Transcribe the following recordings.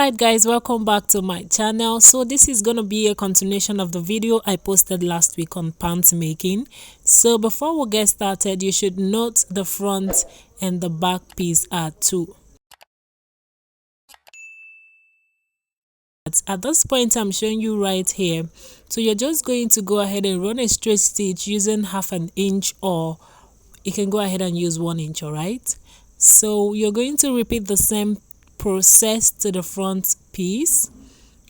Alright guys, welcome back to my channel. So this is gonna be a continuation of the video I posted last week on pants making. So before we get started, you should note the front and the back piece are two. At this point I'm showing you right here, so you're just going to go ahead and run a straight stitch using 1/2 inch, or you can go ahead and use 1 inch. Alright, so you're going to repeat the same process to the front piece.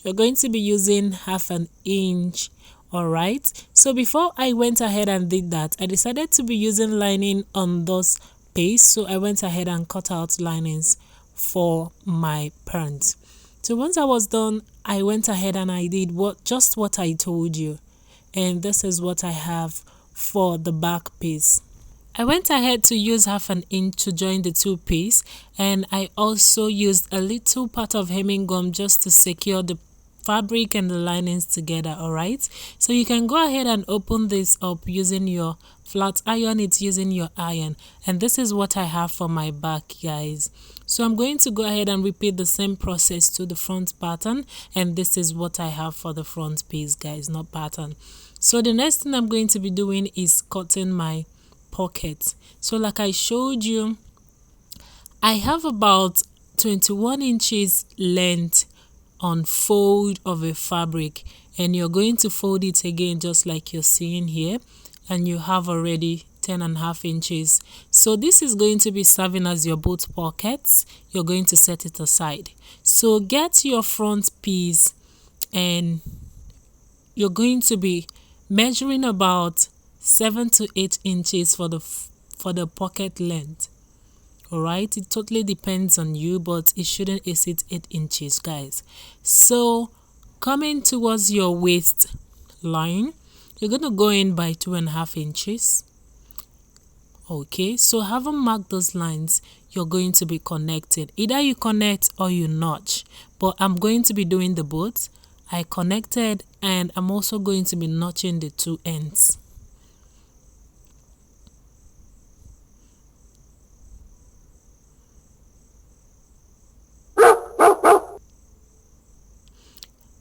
You're going to be using 1/2 inch. Alright, so before I went ahead and did that, I decided to be using lining on this piece, so I went ahead and cut out linings for my pants. So once I was done, I went ahead and I did just what I told you, and this is what I have for the back piece. I went ahead to use 1/2 inch to join the two piece, and I also used a little part of hemming gum just to secure the fabric and the linings together. Alright, so you can go ahead and open this up using your flat iron. It's using your iron, and this is what I have for my back, guys. So I'm going to go ahead and repeat the same process to the front pattern, and this is what I have for the front piece, guys, not pattern. So the next thing I'm going to be doing is cutting my pocket. So like I showed you, I have about 21 inches length on fold of a fabric, and you're going to fold it again just like you're seeing here, and you have already 10.5 inches. So this is going to be serving as your both pockets. You're going to set it aside. So get your front piece, and you're going to be measuring about 7 to 8 inches for the pocket length. Alright, it totally depends on you, but it shouldn't exceed 8 inches, guys. So coming towards your waist line, you're going to go in by 2.5 inches. Okay, so having marked those lines, you're going to be connected. Either you connect or you notch, but I'm going to be doing the both. I connected, and I'm also going to be notching the two ends.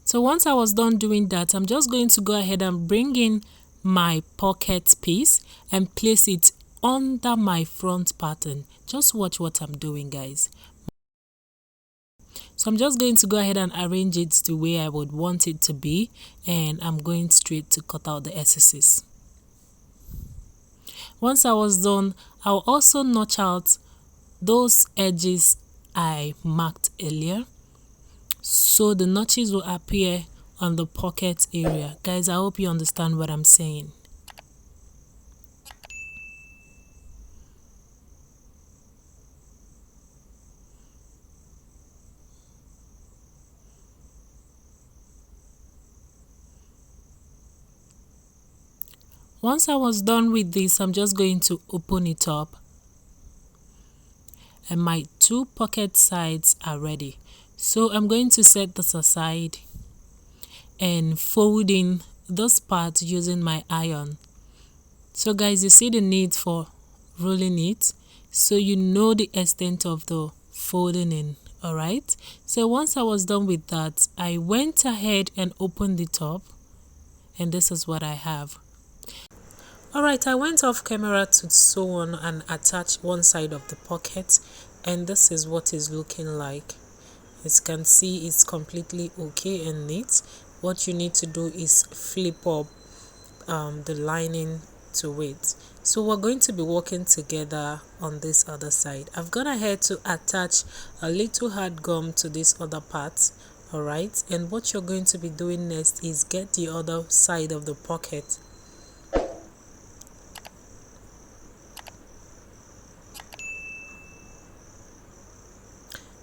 So once I was done doing that, I'm just going to go ahead and bring in my pocket piece and place it under my front pattern. Just watch what I'm doing, guys. So I'm just going to go ahead and arrange it the way I would want it to be, and I'm going straight to cut out the excesses. Once I was done, I'll also notch out those edges I marked earlier, so the notches will appear on the pocket area. Guys, I hope you understand what I'm saying. Once I was done with this, I'm just going to open it up, and my two pocket sides are ready. So I'm going to set this aside and fold in this part using my iron. So guys, you see the need for rolling it, so you know the extent of the folding in. Alright, so once I was done with that, I went ahead and opened it up, and this is what I have. Alright, I went off camera to sew on and attach one side of the pocket, and this is what it's looking like. As you can see, it's completely okay and neat. What you need to do is flip up the lining to it. So we're going to be working together on this other side. I've gone ahead to attach a little hard gum to this other part. Alright, and what you're going to be doing next is get the other side of the pocket.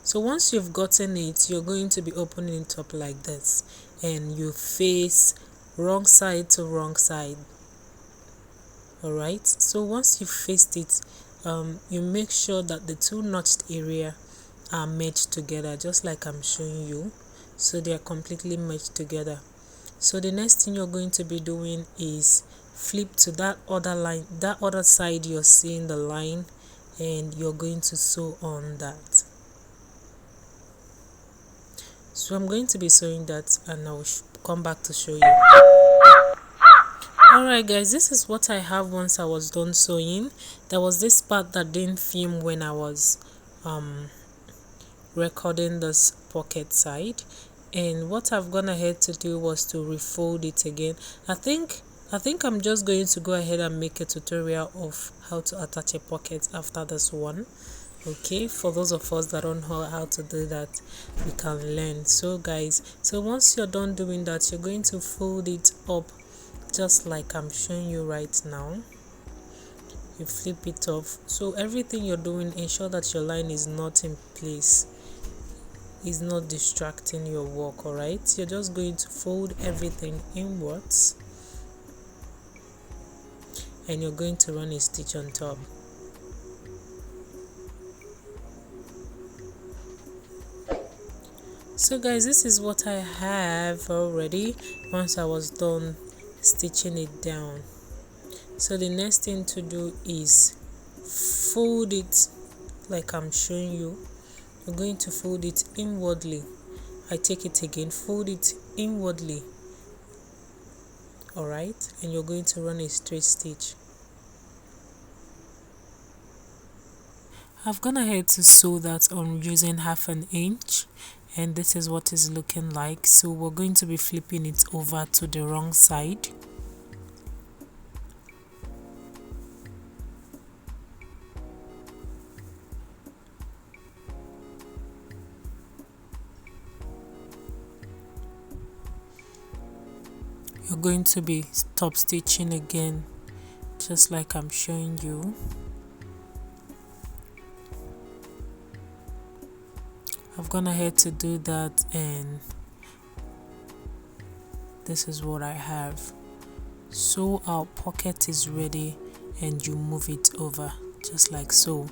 So once you've gotten it, you're going to be opening it up like this, and you face wrong side to wrong side. Alright, so once you've faced it, you make sure that the two notched area are merged together, just like I'm showing you. So they are completely merged together. So the next thing you're going to be doing is flip to that other line, that other side you're seeing the line, and you're going to sew on that. So I'm going to be sewing that, and I'll come back to show you. Alright guys, this is what I have once I was done sewing. There was this part that didn't film when I was recording this pocket side, and what I've gone ahead to do was to refold it again. I think I'm just going to go ahead and make a tutorial of how to attach a pocket after this one. Okay, for those of us that don't know how to do that, we can learn. So guys, so once you're done doing that, you're going to fold it up just like I'm showing you right now. You flip it off. So everything you're doing, ensure that your line is not in place, is not distracting your work. All right, you're just going to fold everything inwards, and you're going to run a stitch on top. So guys, this is what I have already once I was done stitching it down. So the next thing to do is fold it like I'm showing you. You're going to fold it inwardly. I take it again, fold it inwardly. Alright, and you're going to run a straight stitch. I've gone ahead to sew that on using 1/2 inch, and this is what it's looking like. So we're going to be flipping it over to the wrong side. You're going to be top stitching again, just like I'm showing you. I've gone ahead to do that, and this is what I have. So our pocket is ready, and you move it over just like so.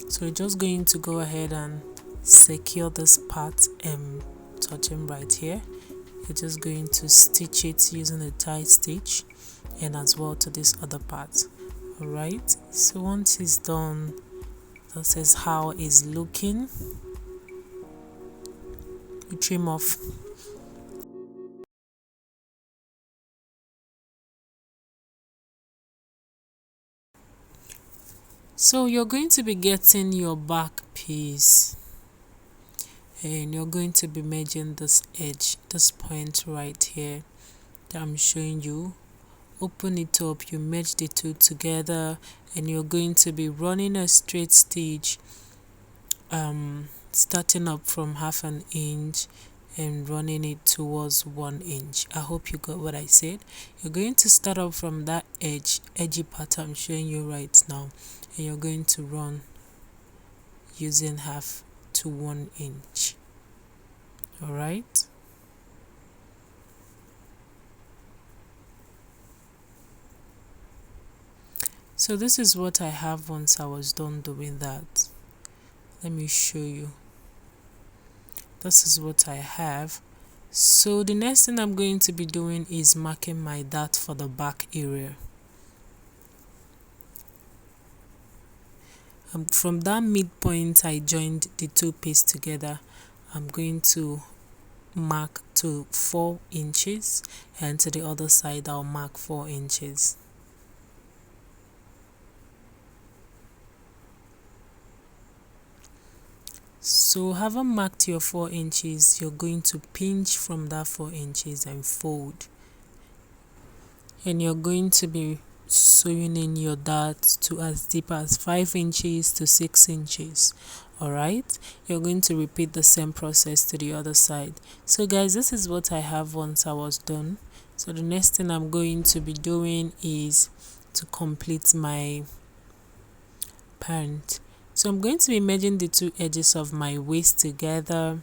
So you're just going to go ahead and secure this part and touching right here. You're just going to stitch it using a tie stitch, and as well to this other part. Alright, so once it's done, this is how it's looking. You trim off. So you're going to be getting your back piece, and you're going to be merging this edge, this point right here that I'm showing you. Open it up, you merge the two together, and you're going to be running a straight stitch, starting up from 1/2 inch and running it towards 1 inch. I hope you got what I said. You're going to start up from that edgy part I'm showing you right now, and you're going to run using 1/2 to 1 inch. All right. So this is what I have once I was done doing that. Let me show you. This is what I have. So the next thing I'm going to be doing is marking my dart for the back area. From that midpoint I joined the two pieces together, I'm going to mark to 4 inches, and to the other side I'll mark 4 inches. So having marked your 4 inches, you're going to pinch from that 4 inches and fold, and you're going to be sewing in your dart to as deep as 5 inches to 6 inches. Alright, you're going to repeat the same process to the other side. So guys, this is what I have once I was done. So the next thing I'm going to be doing is to complete my pant. So I'm going to be merging the two edges of my waist together,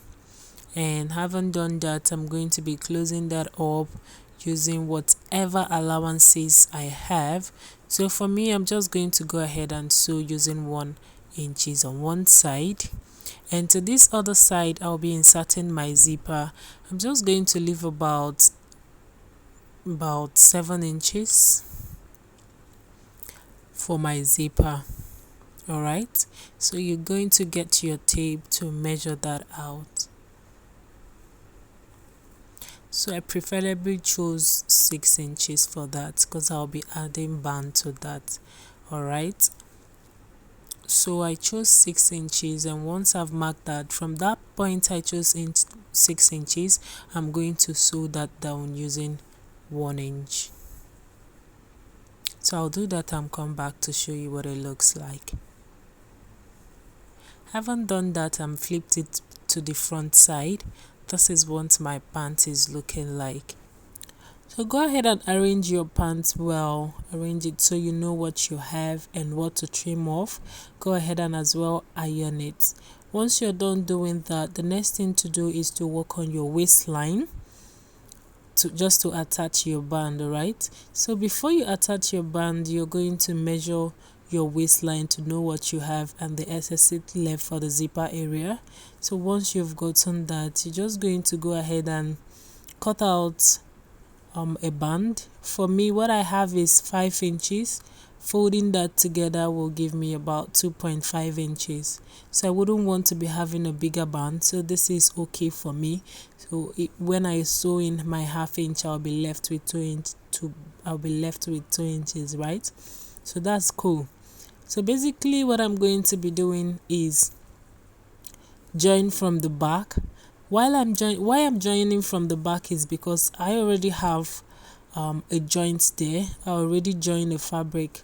and having done that, I'm going to be closing that up using whatever allowances I have. So for me, I'm just going to go ahead and sew using 1 inches on one side, and to this other side I'll be inserting my zipper. I'm just going to leave about 7 inches for my zipper. Alright, so you're going to get your tape to measure that out. So I preferably chose 6 inches for that because I'll be adding band to that. All right, so I chose 6 inches, and once I've marked that, from that point I chose 6 inches, I'm going to sew that down using 1 inch. So I'll do that and come back to show you what it looks like. Haven't done that and flipped it to the front side. This is what my pant is looking like. So go ahead and arrange your pants well. Arrange it so you know what you have and what to trim off. Go ahead and as well iron it. Once you're done doing that, the next thing to do is to work on your waistline, just to attach your band. All right, so before you attach your band, you're going to measure your waistline to know what you have and the excess left for the zipper area. So once you've gotten that, you're just going to go ahead and cut out a band. For me, what I have is 5 inches. Folding that together will give me about 2.5 inches. So I wouldn't want to be having a bigger band, so this is okay for me. So when I sew in my 1/2 inch, I'll be left with 2 inches, right? So that's cool. So basically what I'm going to be doing is join from the back. Why I'm joining from the back is because I already have a joint there. I already joined the fabric.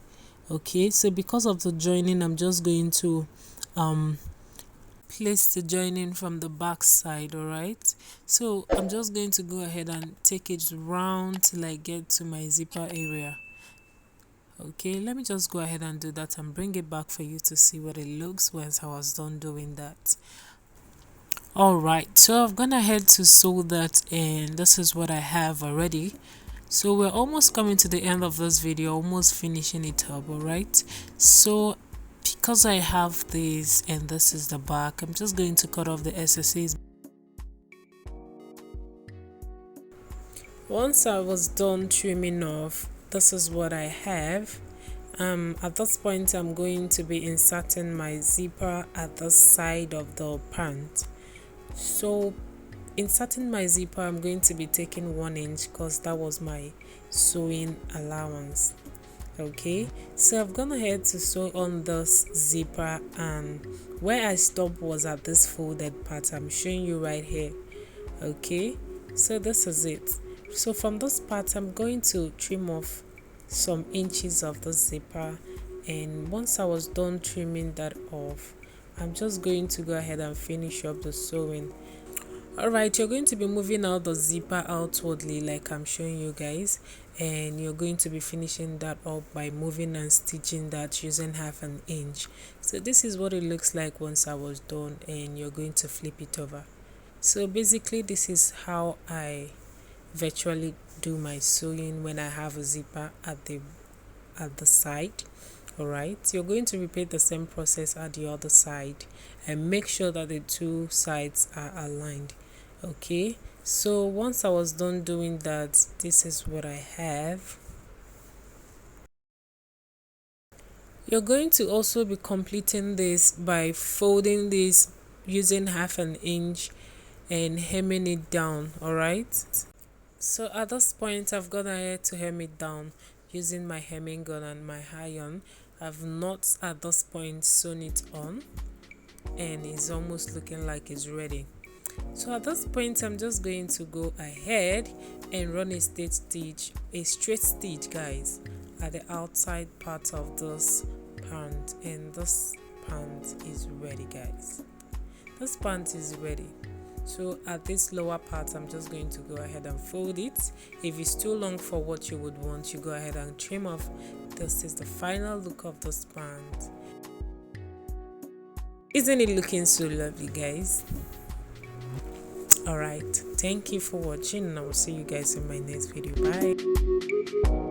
Okay, so because of the joining, I'm just going to place the joining from the back side. All right, so I'm just going to go ahead and take it round till I get to my zipper area. Okay, let me just go ahead and do that and bring it back for you to see what it looks once I was done doing that. All right, so I've gone ahead to sew that, and this is what I have already. So we're almost coming to the end of this video, almost finishing it up. All right, so because I have this and this is the back, I'm just going to cut off the excesses. Once I was done trimming off, this is what I have. At this point, I'm going to be inserting my zipper at the side of the pant. So inserting my zipper, I'm going to be taking 1 inch because that was my sewing allowance. Okay, so I've gone ahead to sew on this zipper, and where I stopped was at this folded part. I'm showing you right here. Okay, so this is it. So from this part, I'm going to trim off some inches of the zipper, and once I was done trimming that off, I'm just going to go ahead and finish up the sewing. Alright, you're going to be moving out the zipper outwardly like I'm showing you guys, and you're going to be finishing that up by moving and stitching that using 1/2 inch. So this is what it looks like once I was done, and you're going to flip it over. So basically this is how I virtually do my sewing when I have a zipper at the side. All right, you're going to repeat the same process at the other side and make sure that the two sides are aligned. Okay, so once I was done doing that, this is what I have. You're going to also be completing this by folding this using 1/2 inch and hemming it down. All right, so at this point I've gone ahead to hem it down using my hemming gun and my iron. I've not at this point sewn it on, and it's almost looking like it's ready. So at this point I'm just going to go ahead and run a straight stitch, guys, at the outside part of this pant, and this pant is ready, guys. This pant is ready. So at this lower part, I'm just going to go ahead and fold it. If it's too long for what you would want, you go ahead and trim off. This is the final look of this pant. Isn't it looking so lovely, guys? Alright, thank you for watching, and I will see you guys in my next video. Bye.